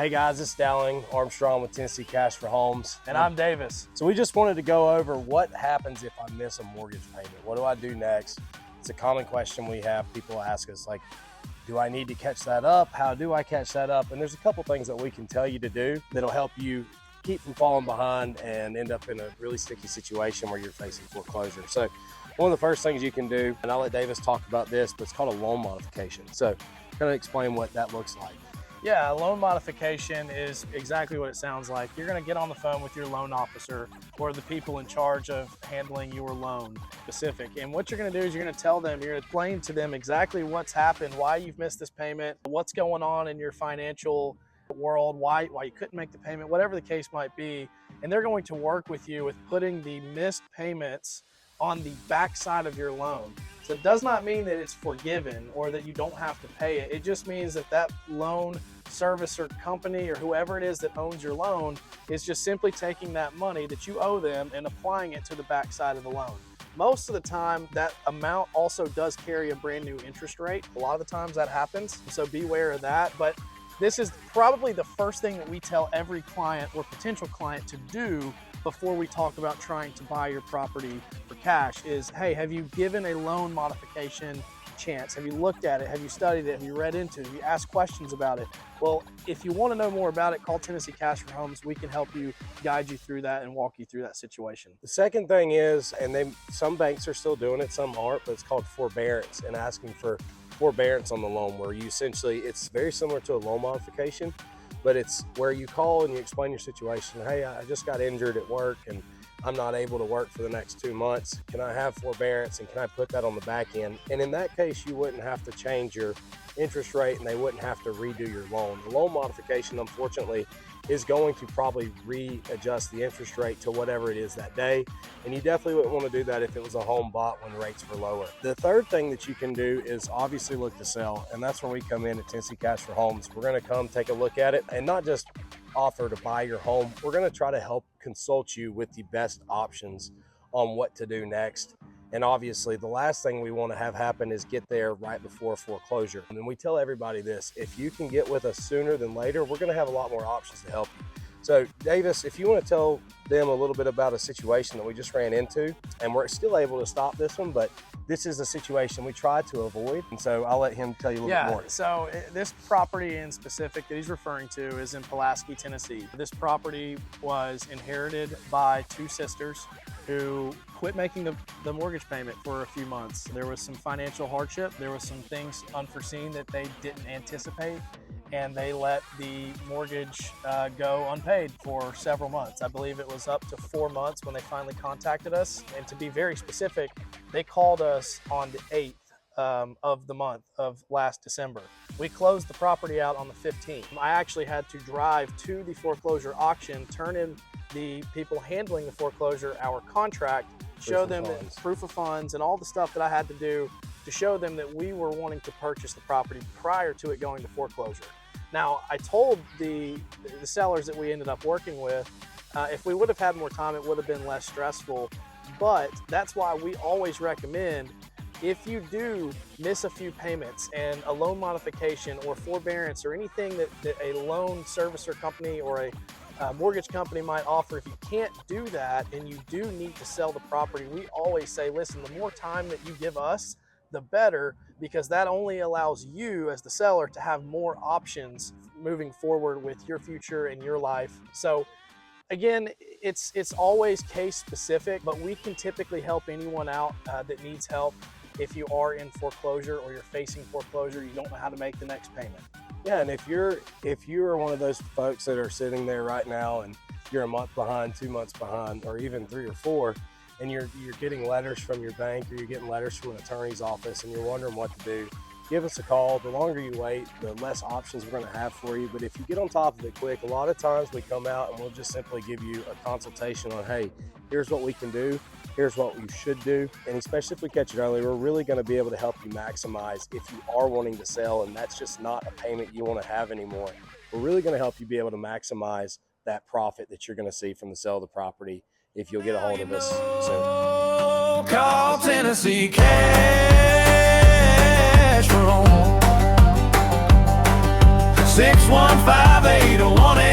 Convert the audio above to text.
Hey guys, it's Dowling Armstrong with Tennessee Cash for Homes. And I'm Davis. So we just wanted to go over what happens if I miss a mortgage payment. What do I do next? It's a common question we have. People ask us, like, do I need to catch that up? How do I catch that up? And there's a couple things that we can tell you to do that'll help you keep from falling behind and end up in a really sticky situation where you're facing foreclosure. So one of the first things you can do, and I'll let Davis talk about this, but it's called a loan modification. So kind of explain what that looks like. Yeah, a loan modification is exactly what it sounds like. You're going to get on the phone with your loan officer or the people in charge of handling your loan specific. And what you're going to do is you're going to tell them, you're going to explain to them exactly what's happened, why you've missed this payment, what's going on in your financial world, why you couldn't make the payment, whatever the case might be. And they're going to work with you with putting the missed payments on the back side of your loan. So it does not mean that it's forgiven or that you don't have to pay it. It just means that that loan servicer company or whoever it is that owns your loan is just simply taking that money that you owe them and applying it to the back side of the loan. Most of the time, that amount also does carry a brand new interest rate. A lot of the times that happens, so beware of that. But this is probably the first thing that we tell every client or potential client to do before we talk about trying to buy your property for cash is, hey, have you given a loan modification chance? Have you looked at it? Have you studied it? Have you read into it? Have you asked questions about it? Well, if you want to know more about it, call Tennessee Cash for Homes. We can help you, guide you through that, and walk you through that situation. The second thing is, and some banks are still doing it, some aren't, but it's called forbearance, and asking for forbearance on the loan, where you essentially, it's very similar to a loan modification, but it's where you call and you explain your situation. Hey, I just got injured at work and I'm not able to work for the next 2 months. Can I have forbearance and can I put that on the back end? And in that case, you wouldn't have to change your interest rate and they wouldn't have to redo your loan. The loan modification, unfortunately, is going to probably readjust the interest rate to whatever it is that day. And you definitely wouldn't want to do that if it was a home bought when rates were lower. The third thing that you can do is obviously look to sell. And that's where we come in at Tennessee Cash for Homes. We're going to come take a look at it and not just offer to buy your home. We're going to try to help consult you with the best options on what to do next. And obviously the last thing we want to have happen is get there right before foreclosure. And we tell everybody this, if you can get with us sooner than later, we're going to have a lot more options to help you. So Davis, if you want to tell them a little bit about a situation that we just ran into, and we're still able to stop this one, but this is a situation we tried to avoid. And so I'll let him tell you a little bit more. So this property in specific that he's referring to is in Pulaski, Tennessee. This property was inherited by two sisters who quit making the mortgage payment for a few months. There was some financial hardship. There was some things unforeseen that they didn't anticipate, and they let the mortgage go unpaid for several months. I believe it was up to 4 months when they finally contacted us. And to be very specific, they called us on the 8th of the month of last December. We closed the property out on the 15th. I actually had to drive to the foreclosure auction, turn in the people handling the foreclosure our contract, show them that proof of funds and all the stuff that I had to do to show them that we were wanting to purchase the property prior to it going to foreclosure. Now, I told the sellers that we ended up working with, if we would have had more time, it would have been less stressful. But that's why we always recommend, if you do miss a few payments and a loan modification or forbearance or anything that a loan servicer company or a mortgage company might offer, if you can't do that and you do need to sell the property, we always say, listen, the more time that you give us, the better, because that only allows you as the seller to have more options moving forward with your future and your life. So again, it's always case specific, but we can typically help anyone out that needs help. If you are in foreclosure or you're facing foreclosure, you don't know how to make the next payment. Yeah, and if you're one of those folks that are sitting there right now and you're a month behind, 2 months behind, or even 3 or 4, and you're getting letters from your bank or you're getting letters from an attorney's office and you're wondering what to do, give us a call. The longer you wait, the less options we're going to have for you. But if you get on top of it quick, a lot of times we come out and we'll just simply give you a consultation on, hey, here's what we can do. Here's what you should do. And especially if we catch it early, we're really going to be able to help you maximize if you are wanting to sell and that's just not a payment you want to have anymore. We're really going to help you be able to maximize that profit that you're going to see from the sale of the property if you'll get a hold of us soon. Call Tennessee Cash for Homes. 615-801